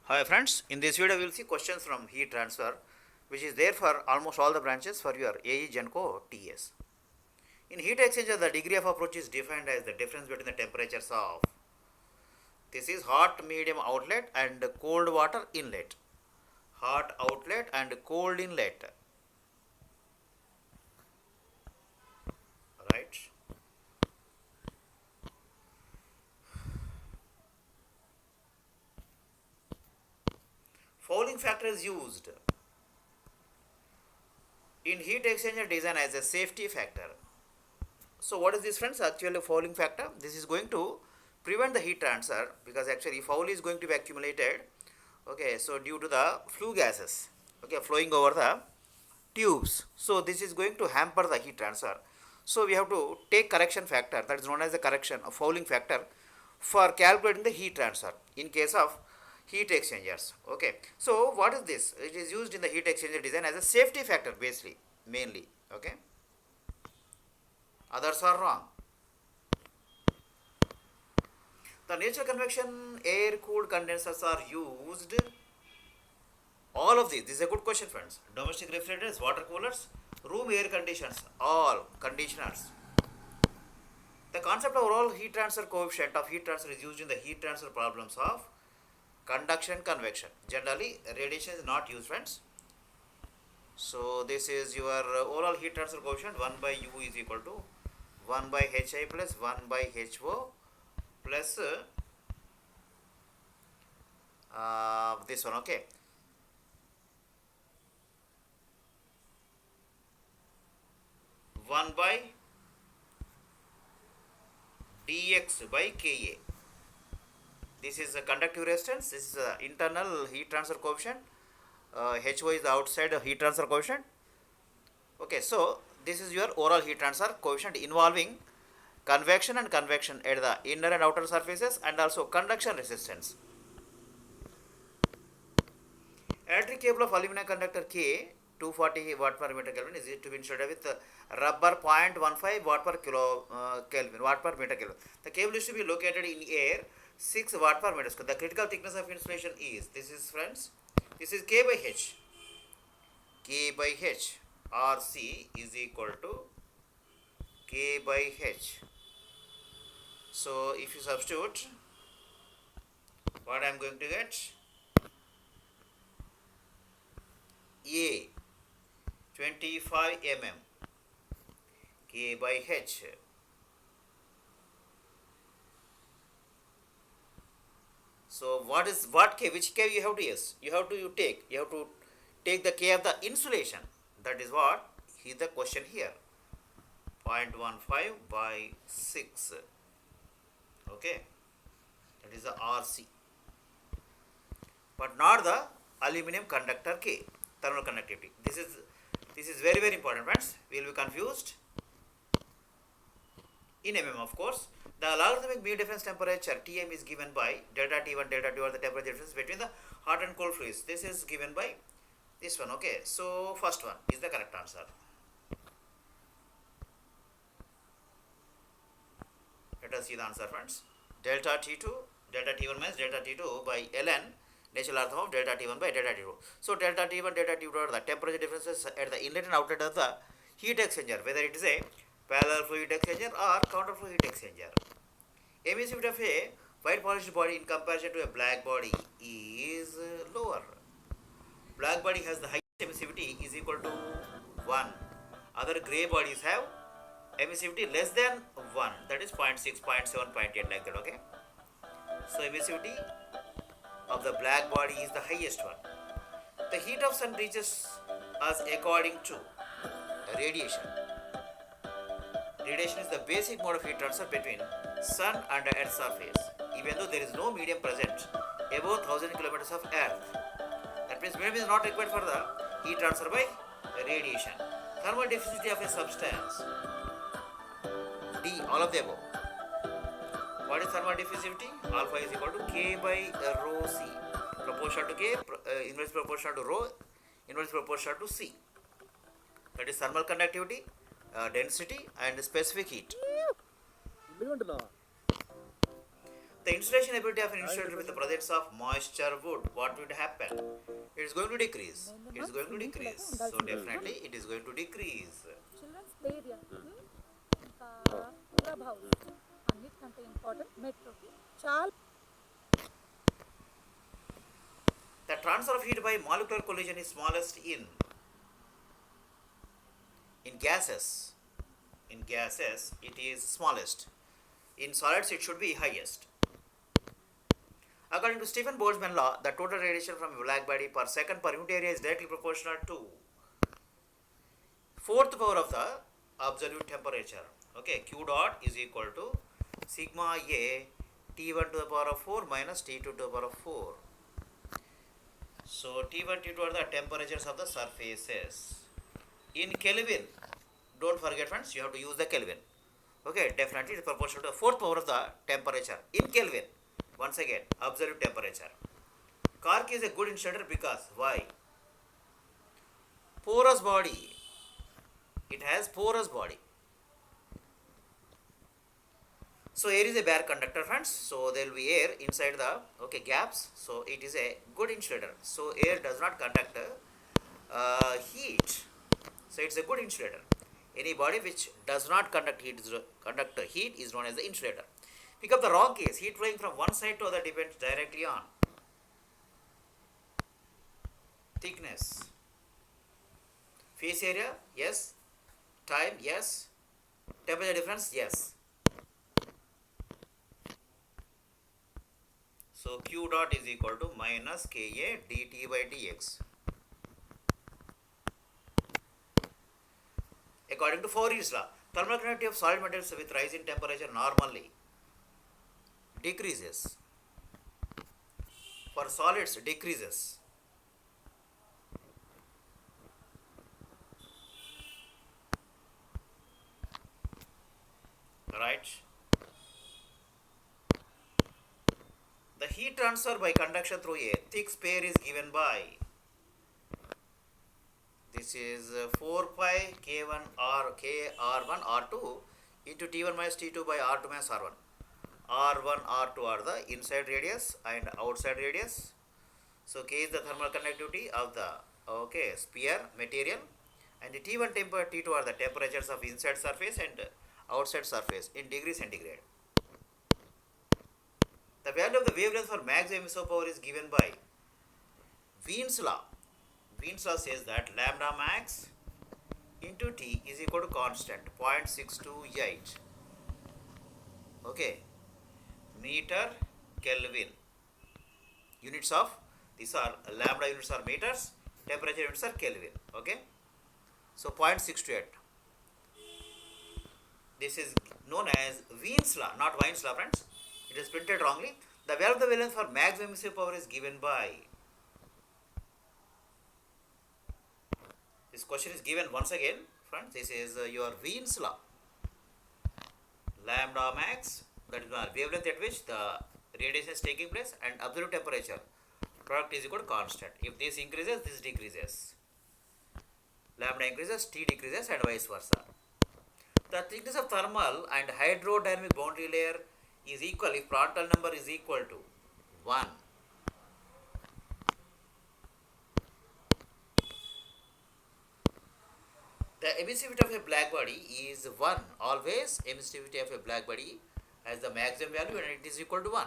Hi friends, in this video we will see questions from heat transfer which is there for almost all the branches for your AE, Genco, TS. In heat exchanger, the degree of approach is defined as the difference between the temperatures of this is hot medium outlet and cold water inlet. Hot outlet and cold inlet. Right? Fouling factor is used in heat exchanger design as a safety factor. So what is this friends? Actually fouling factor. This is going to prevent the heat transfer because actually foul is going to be accumulated. Okay, so due to the flue gases, okay, flowing over the tubes. So this is going to hamper the heat transfer. So we have to take correction factor, that is known as the correction of fouling factor, for calculating the heat transfer in case of heat exchangers. Okay, so what is this? It is used in the heat exchanger design as a safety factor basically, mainly. Okay, others are wrong. The natural convection air cooled condensers are used. All of these. This is a good question, friends. Domestic refrigerators, water coolers, room air conditioners, all conditioners. The concept of overall heat transfer coefficient of heat transfer is used in the heat transfer problems of conduction convection. Generally, radiation is not used, friends. So this is your overall heat transfer coefficient 1 by U is equal to 1 by Hi plus 1 by Ho plus this one, okay. One by dx by Ka. This is a conductive resistance. This is internal heat transfer coefficient. Ho is the outside heat transfer coefficient. Okay, so this is your overall heat transfer coefficient involving convection and convection at the inner and outer surfaces and also conduction resistance. Electric cable of aluminum conductor K 240 watt per meter Kelvin is to be insulated with rubber 0.15 watt per kilo Kelvin, watt per meter Kelvin. The cable is to be located in air 6 watt per meter square. The critical thickness of insulation is, this is friends, this is K by H. K by H, RC is equal to K by H. So if you substitute, what I am going to get? A 25 mm K by H. So what K? Which K you have to use? You have to take the K of the insulation. That is what is the question here. 0.15 by 6. Okay, that is the RC, but not the aluminum conductor K, thermal conductivity. This is very important, friends. We will be confused in mm, of course. The logarithmic mean difference temperature Tm is given by delta T1, delta T2 are the temperature difference between the hot and cold fluids. This is given by this one. Okay, so first one is the correct answer. Let us see the answer, friends. Delta T2, delta T1 minus delta T2 by ln natural logarithm of delta T1 by delta T2. So delta T1, delta T2 are the temperature differences at the inlet and outlet of the heat exchanger, whether it is a parallel flow heat exchanger or counter flow heat exchanger. Emissivity of a white polished body in comparison to a black body is lower. Black body has the highest emissivity is equal to 1. Other grey bodies have emissivity less than 1, that is 0.6, 0.7, 0.8 like that. Okay, so emissivity of the black body is the highest one. The heat of sun reaches us according to radiation. Radiation is the basic mode of heat transfer between sun and earth surface, even though there is no medium present above 1000 kilometers of earth. That means medium is not required for the heat transfer by radiation. Thermal diffusivity of a substance, D, all of the above. What is thermal diffusivity? Alpha is equal to K by rho C, proportional to K, inverse proportional to rho, inverse proportional to C. That is thermal conductivity, density and specific heat. The insulation ability of an insulator with the presence of moisture wood, what would happen? It is going to decrease. It is going to decrease. So definitely it is going to decrease. Children's play area ఇంకా club house అన్నిటికంటే important మెట్రోకి చాలా. The transfer of heat by molecular collision is smallest in gases. In gases it is smallest. In solids it should be highest. According to Stephen Boltzmann law, the total radiation from a black body per second per unit area is directly proportional to fourth power of the absolute temperature. Okay, Q dot is equal to sigma A T1 to the power of 4 minus T2 to the power of 4. So T1, T2 are the temperatures of the surfaces. In Kelvin, don't forget friends, you have to use the Kelvin. Okay, definitely it is proportional to the fourth power of the temperature in Kelvin. Once again, absolute temperature. Cork is a good insulator because why? Porous body. It has porous body. So air is a bare conductor friends. So there will be air inside the gaps. So it is a good insulator. So air does not conduct heat. So it's a good insulator. Any body which does not conduct heat is known as the insulator. Pick up the wrong case. Heat flowing from one side to other depends directly on thickness. Face area, yes. Time, yes. Temperature difference, yes. So Q dot is equal to minus Ka dt by dx. According to Fourier's law, thermal conductivity of solid materials with rise in temperature normally decreases. For solids, decreases. Right? The heat transfer by conduction through a thick sphere is given by, this is 4 pi K1 R K R1 R2 into T1 minus T2 by R2 minus R1. R1 R2 are the inside radius and outside radius. So K is the thermal conductivity of the sphere material, and the T1 T2 are the temperatures of inside surface and outside surface in degree centigrade. The value of the wavelength for maximum emissive power is given by Wien's law. Wien's law says that lambda max into T is equal to constant 0.628. Okay, meter Kelvin. Units of these are lambda units are meters, temperature units are Kelvin. Okay, so 0.628. This is known as Wien's law, not Wien's law, friends. It is printed wrongly. The value of the wavelength for maximum emissive power is given by, this question is given once again, friends. This is your Wien's law. Lambda max, that is the wavelength at which the radiation is taking place, and absolute temperature product is equal to constant. If this increases, this decreases. Lambda increases, T decreases, and vice versa. The thickness of thermal and hydrodynamic boundary layer is equal if Prandtl number is equal to 1. The emissivity of a black body is 1. Always emissivity of a black body has the maximum value and it is equal to 1.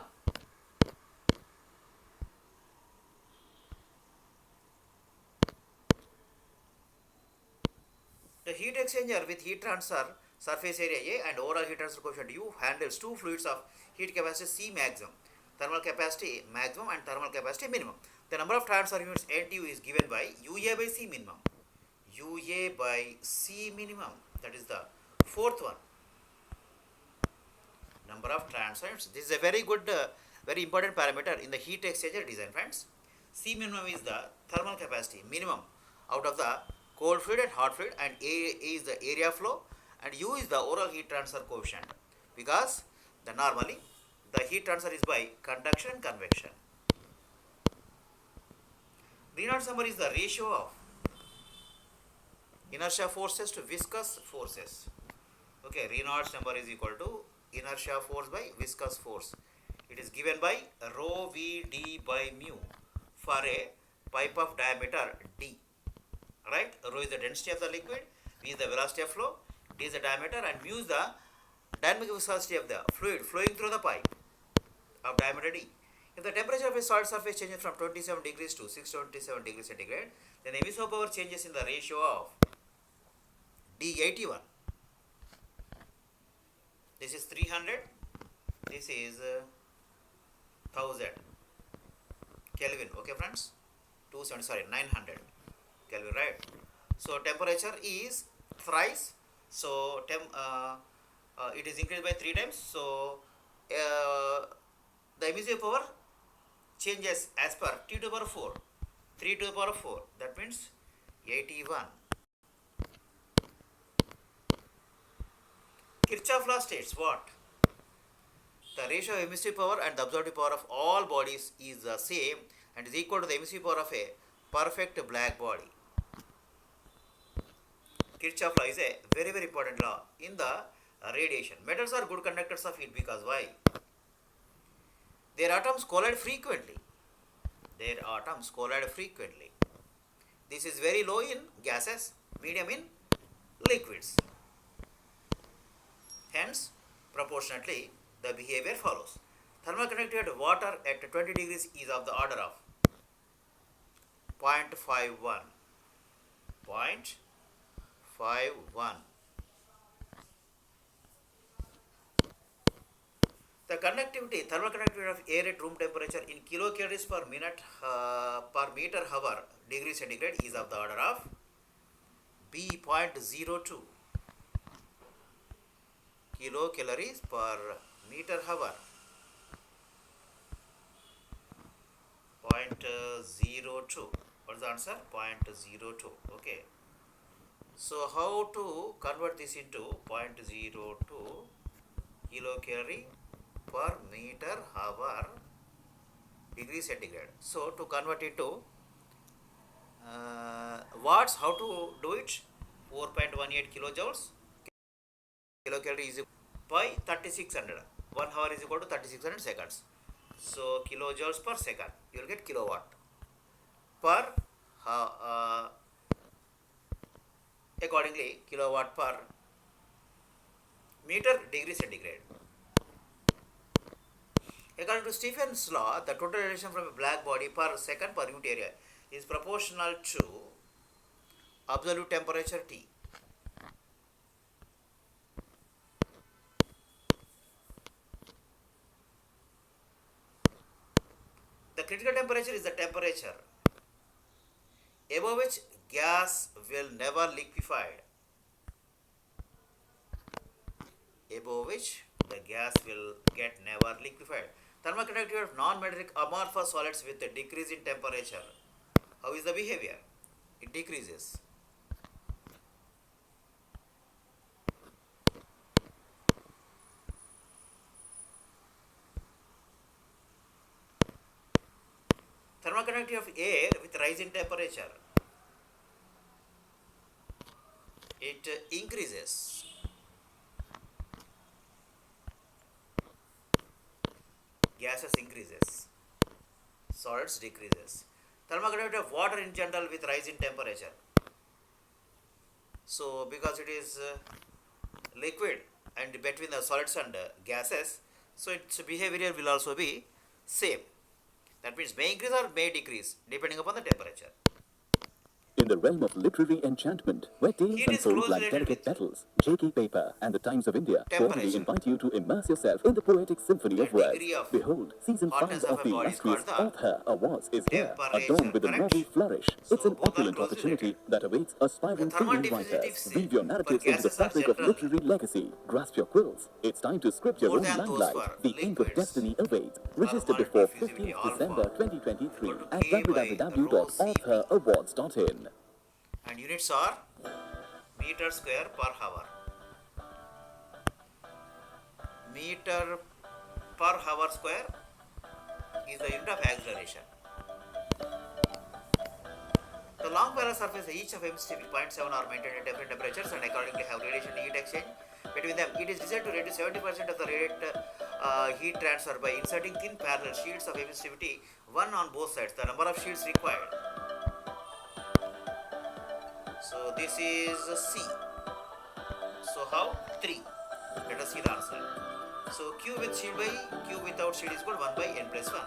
The heat exchanger with heat transfer surface area A and overall heat transfer coefficient U handles two fluids of heat capacity C maximum, thermal capacity maximum and thermal capacity minimum. The number of transfer units NTU is given by UA by C minimum. UA by C minimum, that is the fourth one. Number of transfer units. This is a very good, very important parameter in the heat exchanger design, friends. C minimum is the thermal capacity minimum out of the cold fluid and hot fluid, and A is the area flow, and U is the overall heat transfer coefficient, because normally the heat transfer is by conduction and convection. Reynolds number is the ratio of inertia forces to viscous forces. Okay, Reynolds number is equal to inertia force by viscous force. It is given by rho V d by mu for a pipe of diameter d. Right? Rho is the density of the liquid, V is the velocity of flow, d is the diameter, and mu is the dynamic viscosity of the fluid flowing through the pipe of diameter d. If the temperature of a solid surface changes from 27 degrees to 627 degrees centigrade, then the emissive power changes in the ratio of d81. This is 300, this is 1000 Kelvin. Okay, friends? 900 Kelvin, right? So temperature is thrice. So it is increased by 3 times. So the emissive power changes as per T to the power 4, 3 to the power 4. That means 81. Kirchhoff law states what? The ratio of emissive power and the absorptive power of all bodies is the same and is equal to the emissive power of a perfect black body. Kirchhoff law is a very, very important law in the radiation. Metals are good conductors of heat because why? Their atoms collide frequently. This is very low in gases, medium in liquids. Hence, proportionately, the behavior follows. Thermal conductivity of water at 20 degrees is of the order of 0.51. 0.51. The thermal conductivity of air at room temperature in kilocalories per minute per meter hour degree centigrade is of the order of B.02 kilocalories per meter hour. 0.02. What is the answer? 0.02. Okay. So how to convert this into 0.02 kilocalorie per meter hour degree centigrade? So to convert it to watts, how to do it? 4.18 kilojoules kilocalorie is by 3600. 1 hour is equal to 3600 seconds. So kilojoules per second, you will get kilowatt per accordingly kilowatt per meter degree centigrade. According to Stephen's law, the total radiation from a black body per second per unit area is proportional to absolute temperature T. The critical temperature is the temperature above which gas will never liquefied. Above which the gas will get never liquefied. Thermal conductivity of non-metallic amorphous solids with a decrease in temperature. How is the behavior? It decreases. Thermal conductivity of air with rise in temperature, it increases. Gases increases, solids decreases. Thermal conductivity of water in general with rise in temperature. So because it is liquid and between the solids and gases, so its behavior will also be same. That means may increase or may decrease depending upon the temperature. In the realm of literary enchantment, where tales Heat is unfold closely like related delicate with petals, J.K. Paper and the Times of India formally temperature. invite you to immerse yourself in the poetic symphony The of words. degree of Behold, season 5 hotness of of a the body is illustrious called the Author Awards is here, temperature, adorned with a correct? novel flourish. It's So an both are opulent closely opportunity related. that awaits The aspiring thermal female writers. diffusivity Weave your for narratives into the gases are fabric of generally literary legacy. Grasp your quills. It's time to script your more own than those limelight. for The ink of liquids. destiny awaits. Register Thermal before diffusivity 15th December alpha 2023 equal to at K by rho Cp. www.authораwards.in. And units are meter square per hour. Meter per hour square is the unit of acceleration. The long polar surface each of M0.7 are maintained at different temperatures and accordingly have radiation heat exchange between them. It is designed to reduce 70% of the rate heat transfer by inserting thin parallel sheets of emissivity, one on both sides. The number of sheets required. So this is C. So how? 3. Let us see the answer. So Q with sheet by Q without sheet is equal to 1 by n plus 1.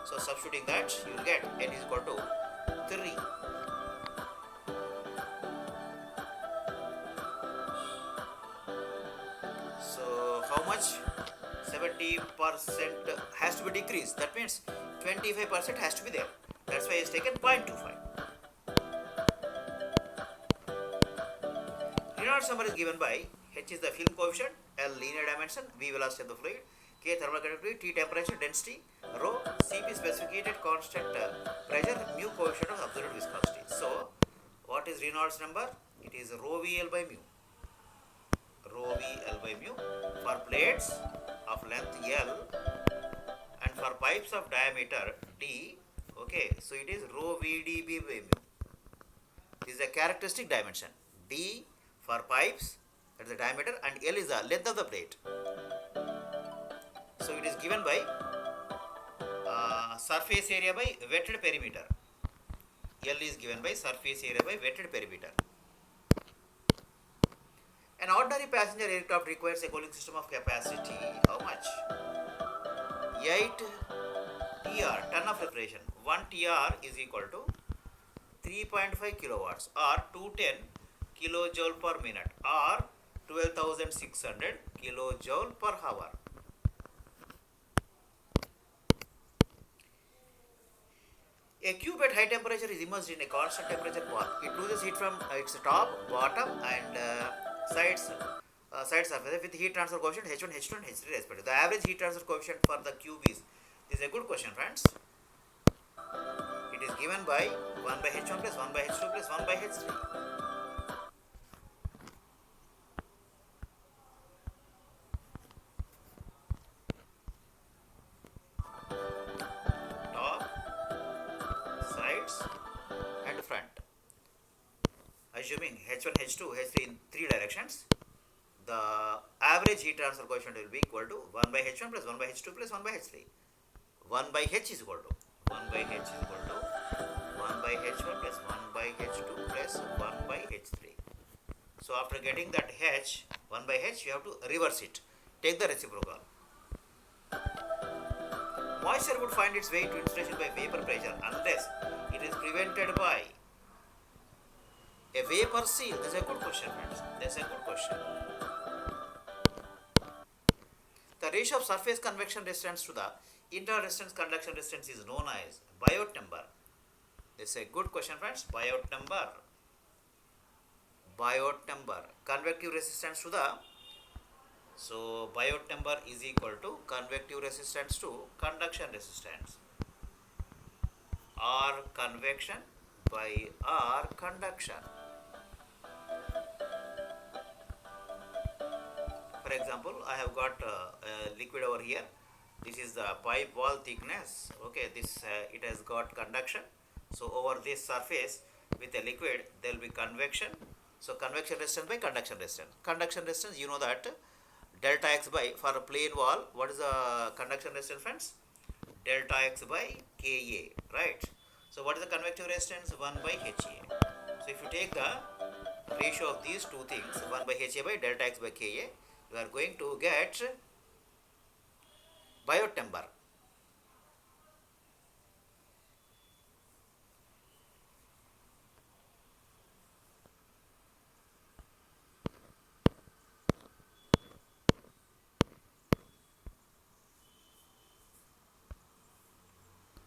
So substituting that, you will get n is equal to 3. So how much? 70% has to be decreased. That means 25% has to be there. That's why it's taken 0.25. Reynolds number is given by H is the film coefficient, L linear dimension, V velocity of the fluid, K thermal conductivity, T temperature, density, rho Cp specified constant pressure, mu coefficient of absolute viscosity. So what is Reynolds number? It is rho Vl by mu. Rho Vl by mu for plates of length L and for pipes of diameter D. Okay, so it is rho Vdb by mu. This is a characteristic dimension. D for pipes, that is the diameter, and L is the length of the plate. So it is given by surface area by wetted perimeter. L is given by surface area by wetted perimeter. An ordinary passenger aircraft requires a cooling system of capacity, how much? 8 TR, ton of refrigeration. 1 TR is equal to 3.5 kilowatts or 210 kilojoule per minute or 12,600 kilojoule per hour. A cube at high temperature is immersed in a constant temperature bath. It loses heat from its top, bottom and side surface with heat transfer coefficient H1, H2 and H3 respectively. The average heat transfer coefficient for the cube is, this is a good question friends. It is given by 1 by H1 plus 1 by H2 plus 1 by H3. And front. Assuming H1, H2, H3 in 3 directions, the average heat transfer coefficient will be equal to 1 by H1 plus 1 by H2 plus 1 by H3. 1 by H is equal to 1 by H is equal to 1 by H1 plus 1 by H2 plus 1 by H3. So after getting that H, 1 by H, you have to reverse it. Take the reciprocal. Moisture would find its way to insulation by vapor pressure unless it is prevented by a vapor seal. That's a good question, friends. That's a good question. The ratio of surface convection resistance to the internal resistance conduction resistance is known as Biot number. That's a good question, friends. Biot number. Biot number. Convective resistance to the, so Biot number is equal to convective resistance to conduction resistance. R convection by R conduction. For example, I have got a liquid over here. This is the pipe wall thickness. Okay, this it has got conduction. So over this surface with a liquid, there will be convection. So convection resistance by conduction resistance. Conduction resistance, you know that delta x by, for a plain wall, what is the conduction resistance, friends? Delta x by Ka, right? So what is the convective resistance? 1 by Ha. So if you take the ratio of these two things, 1 by Ha by delta x by Ka, you are going to get Biot number.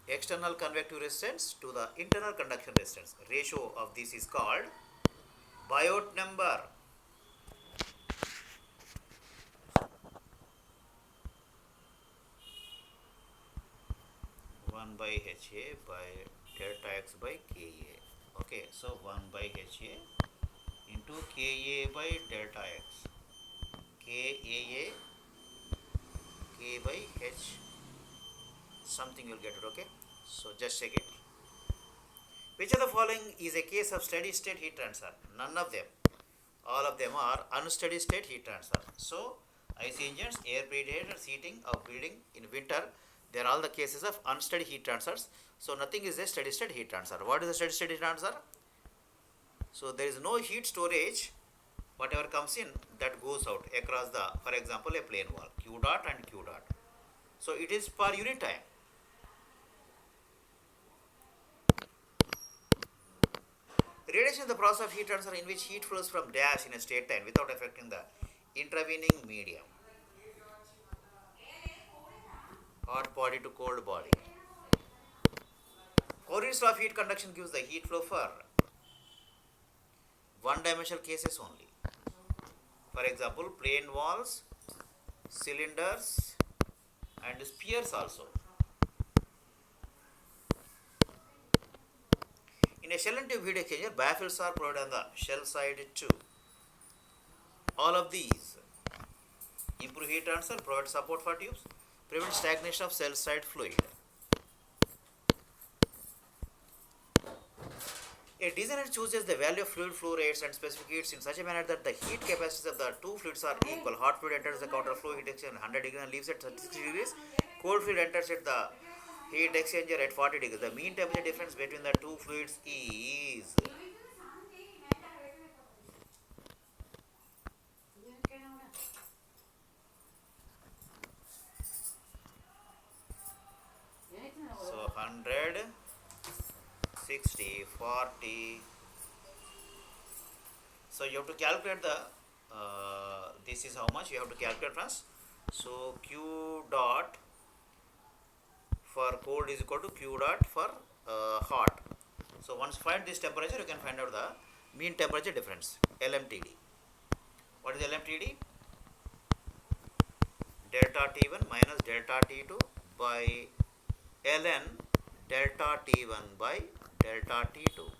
External convective resistance to the internal conduction resistance. Ratio of this is called Biot number. By Ha by delta x by Ka. Okay, so 1 by Ha into Ka by delta x. Kaa K by H. Something you'll get it, okay? So just check it. Which of the following is a case of steady state heat transfer? None of them. All of them are unsteady state heat transfer. So IC engines, air preheated seating of building in winter, they are all the cases of unsteady heat transfers. So nothing is a steady state heat transfer. What is a steady state heat transfer? So there is no heat storage. Whatever comes in, that goes out across the, for example, a plane wall, Q dot and Q dot. So it is per unit time. Radiation is the process of heat transfer in which heat flows from dash in a straight line without affecting the intervening medium. Hot body to cold body. Fourier's law of heat conduction gives the heat flow for one-dimensional cases only. For example, plane walls, cylinders, and spheres also. In a shell and tube heat exchanger, baffles are provided on the shell side too. All of these improve heat transfer, provide support for tubes, prevent stagnation of cell side fluid. A designer chooses the value of fluid flow rates and specific heats in such a manner that the heat capacities of the two fluids are equal. Hot fluid enters the counter flow heat exchanger at 100 degrees and leaves at 36 degrees. Cold fluid enters at the heat exchanger at 40 degrees. The mean temperature difference between the two fluids is so 100, 60, 40. So you have to calculate the this is how much you have to calculate first. So Q dot for cold is equal to Q dot for hot. So once you find this temperature, you can find out the mean temperature difference, LMTD. What is LMTD? Delta T1 minus delta T2 by ln delta T1 by delta T2.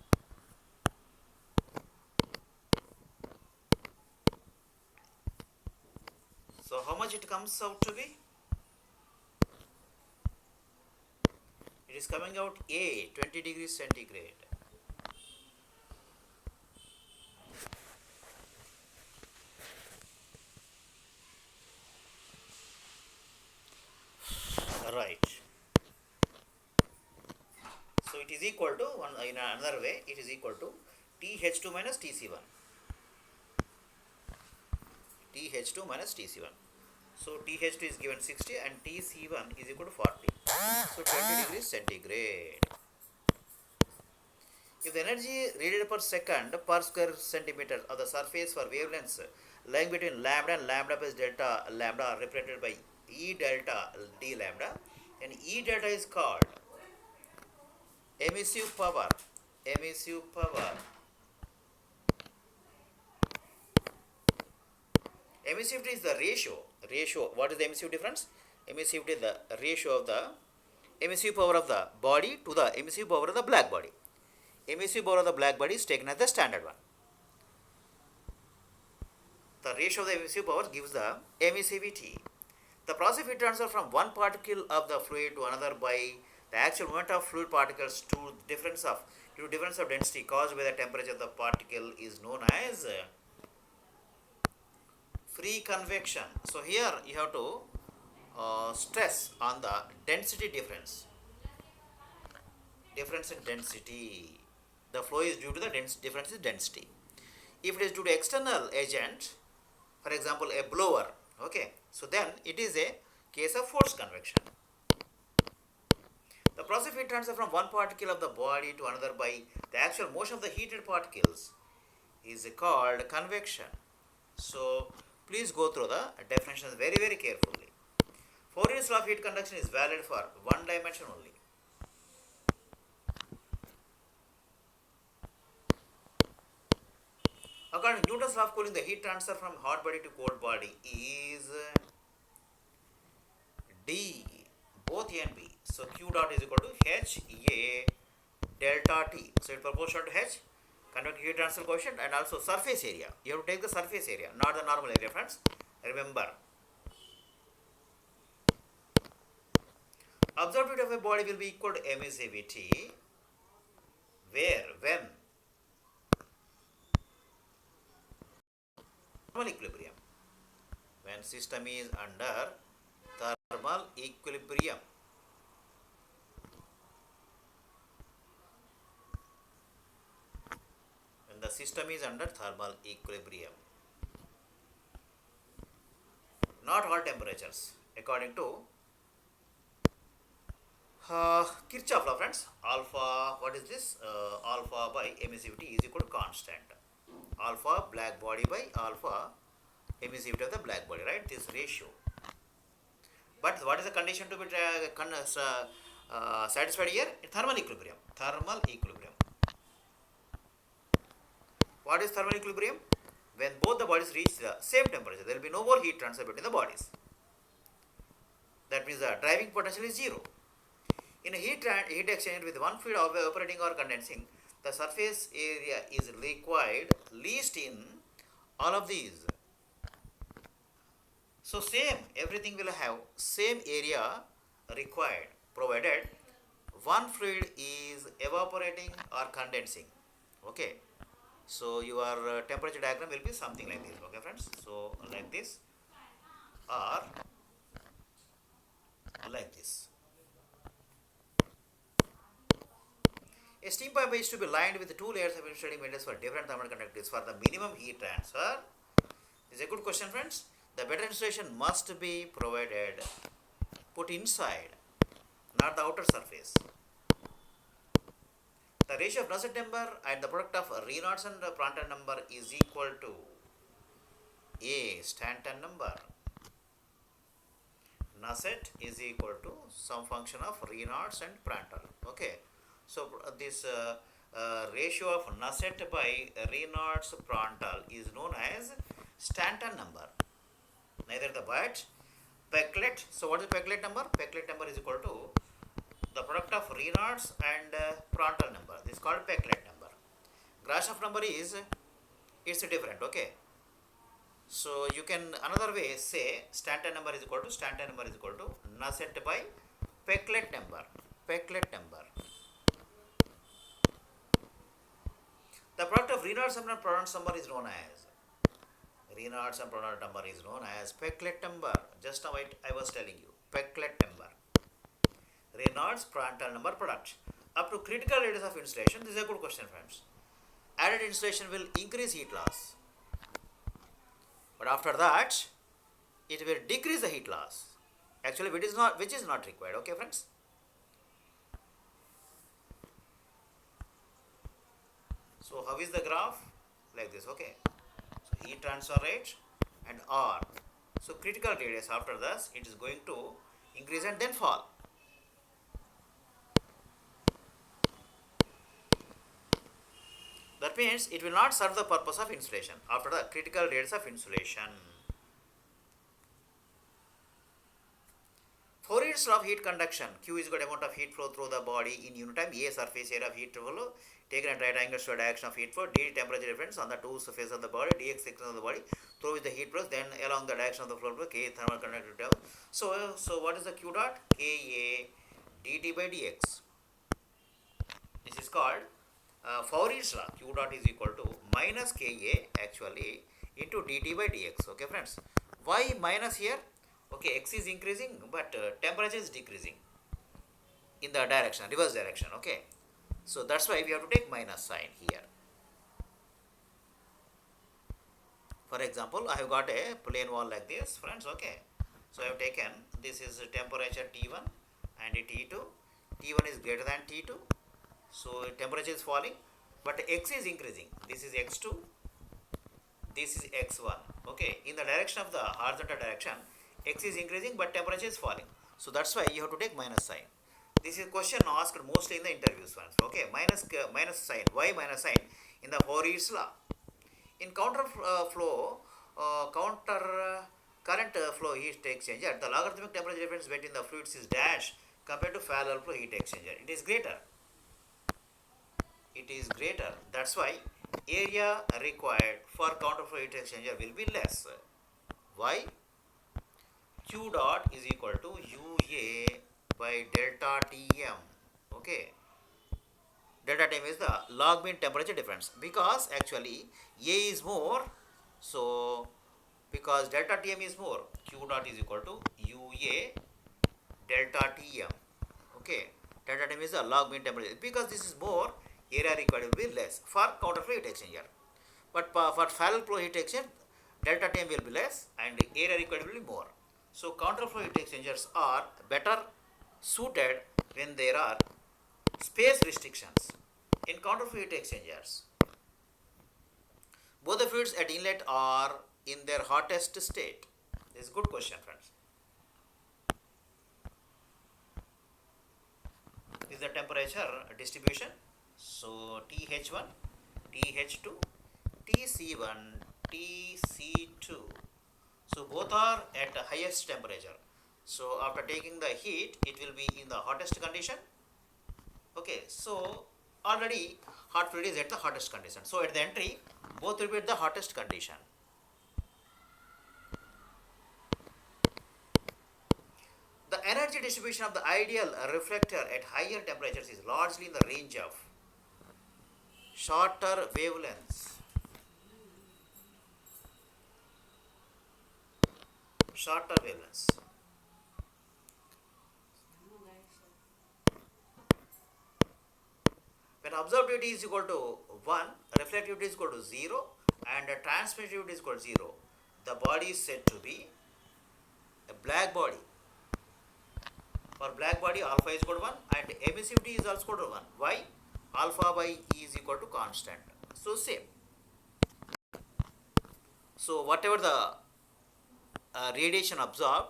So how much it comes out to be? It is coming out A 20 degrees centigrade. Right. So it is equal to one in another way. It is equal to TH2 minus TC1. TH2 minus TC1. So TH2 is given 60 and TC1 is equal to 40. So 20 degrees centigrade. If the energy radiated per second per square centimeter of the surface for wavelengths lying between lambda and lambda plus delta lambda are represented by E delta d lambda, then E delta is called emissive power. Emissive power. Emissivity is the ratio. What is the emissive difference? Emissivity is the ratio of the emissive power of the body to the emissive power of the black body. Emissive power of the black body is taken as the standard one. The ratio of the emissive power gives the emissivity. The process of heat transfer from one particle of the fluid to another by the actual movement of fluid particles due to difference of density caused by the temperature of the particle is known as free convection. So here you have to stress on the density difference. Difference in density. The flow is due to the difference in density. If it is due to external agent, for example a blower, okay, so then it is a case of forced convection. The process of heat transfer from one particle of the body to another by the actual motion of the heated particles is called convection. So please go through the definitions very, very carefully. Fourier's law of heat conduction is valid for one dimension only. According to Newton's law of cooling, the heat transfer from hot body to cold body is D, both A and B. So Q dot is equal to H A delta T. So it is proportional to H, convective heat transfer coefficient, and also surface area. You have to take the surface area, not the normal area, friends. Remember. Absorptivity of a body will be equal to emissivity, where when normal equilibrium. When when system is under thermal equilibrium. When the system is under thermal equilibrium. Not all temperatures. According to Kirchhoff law, friends, alpha, what is this? Alpha by emissivity is equal to constant. Alpha black body by alpha emissivity of the black body, right? This ratio. But what is the condition to be satisfied here? Thermal equilibrium. Thermal equilibrium. What is thermal equilibrium? When both the bodies reach the same temperature, there will be no more heat transfer between the bodies. That means the driving potential is zero. In a heat exchanger with one fluid evaporating or condensing, the surface area is required least in all of these. So same, everything will have same area required, provided one fluid is evaporating or condensing. Okay. So your temperature diagram will be something like this. Okay, friends. So like this or like this. A steam pipe is to be lined with two layers of insulating materials for different thermal conductivity for the minimum heat transfer. This is a good question, friends. The better insulation must be provided, put inside, not the outer surface. The ratio of Nusselt number and the product of Reynolds and Prandtl number is equal to A Stanton number. Nusselt is equal to some function of Reynolds and Prandtl. Okay. So this ratio of Nusselt by Reynolds Prandtl is known as Stanton number. Neither the but Peclet. So what is Peclet number? Peclet number is equal to the product of Reynolds and Prandtl number. This is called Peclet number. Grashof number is, it's different. Okay. So you can another way say Stanton number is equal to Nusselt by Peclet number. Peclet number. The product of Reynolds and Prandtl number is known as Reynolds and Prandtl number is known as Peclet number. Just now I was telling you Peclet number. Reynolds Prandtl number product. Up to critical radius of insulation. This is a good question, friends. Added insulation will increase heat loss, but after that it will decrease the heat loss. Actually, which is not required. Okay, friends. So how is the graph? Like this. Okay. So heat transfer rate and R. So critical radius, after this it is going to increase and then fall. That means it will not serve the purpose of insulation after the critical radius of insulation. Fourier's law of heat conduction. Q is equal to amount of heat flow through the body in unit time. A surface area of heat flow taken at right angles to the direction of heat flow. D temperature difference on the two surfaces of the body. Dx section of the body through which the heat flows. Then along the direction of the flow. K thermal conductivity. So what is the Q dot? Ka dt by dx. This is called Fourier's law. Q dot is equal to minus Ka actually into dt by dx. Okay, friends. Why minus here? Okay, x is increasing, but temperature is decreasing in the direction, reverse direction. Okay, so that's why we have to take minus sign here. For example, I have got a plain wall like this, friends. Okay, so I have taken, this is temperature T1 and T2. T1 is greater than T2, so temperature is falling, but x is increasing. This is x2, this is x1. Okay, in the direction of the horizontal direction, x is increasing but temperature is falling. So that's why you have to take minus sign. This is question asked mostly in the interviews, friends. Okay, minus sign. Why minus sign? In the Fourier's law. In counter current flow heat exchanger, the logarithmic temperature difference between the fluids is dash compared to parallel flow heat exchanger. It is greater. It is greater. That's why area required for counter flow heat exchanger will be less. Why? Q dot is equal to UA by delta Tm. Okay. Delta Tm is the log mean temperature difference, because actually A is more, so because delta Tm is more. Q dot is equal to UA delta Tm. Okay, delta Tm is the log mean temperature. Because this is more, area required will be less for counterflow heat exchanger. But for parallel flow heat exchanger, delta Tm will be less and area required will be more. So counterflow heat exchangers are better suited when there are space restrictions. In counterflow heat exchangers, both the fluids at inlet are in their hottest state. This is a good question, friends. This is the temperature distribution. So TH1, TH2, TC1, TC2. So both are at the highest temperature. So after taking the heat, it will be in the hottest condition. Okay, so already hot fluid is at the hottest condition. So at the entry, both will be at the hottest condition. The energy distribution of the ideal reflector at higher temperatures is largely in the range of shorter wavelengths. Shorter wavelengths. When absorptivity is equal to 1, reflectivity is equal to 0 and transmittivity is equal to 0, the body is said to be a black body. For black body, alpha is equal to 1 and emissivity is also equal to 1. Why? Alpha by E is equal to constant. So same. So whatever the radiation absorbed,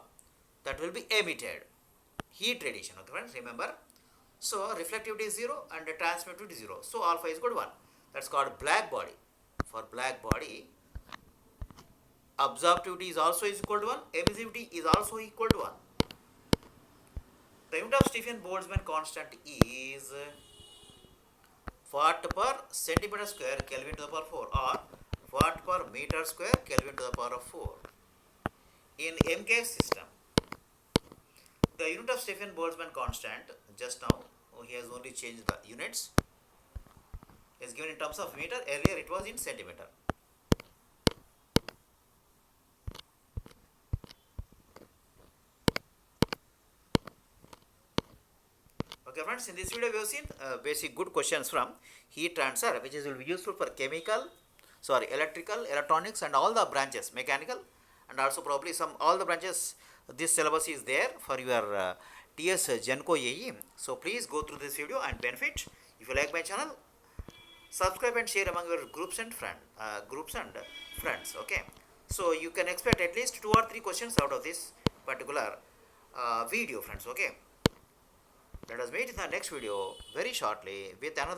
that will be emitted. Heat radiation, okay friends, remember. So reflectivity is 0 and transmittivity is 0. So alpha is equal to 1. That's called black body. For black body, absorptivity is also equal to 1. Emissivity is also equal to 1. The unit of Stephen-Boltzmann constant is watt per centimeter square Kelvin to the power 4 or watt per meter square Kelvin to the power of 4. In MK system, the unit of Stephen-Boltzmann constant, just now he has only changed the units, is given in terms of meter. Earlier it was in centimeter. Okay friends, in this video we have seen basic good questions from heat transfer, which will be useful for electrical, electronics and all the branches, mechanical and also probably all the branches. This syllabus is there for your TS Genco AE. So please go through this video and benefit. If you like my channel, subscribe and share among your groups and friends. Okay, so you can expect at least 2 or 3 questions out of this particular video, friends. Okay, let us meet in the next video very shortly with another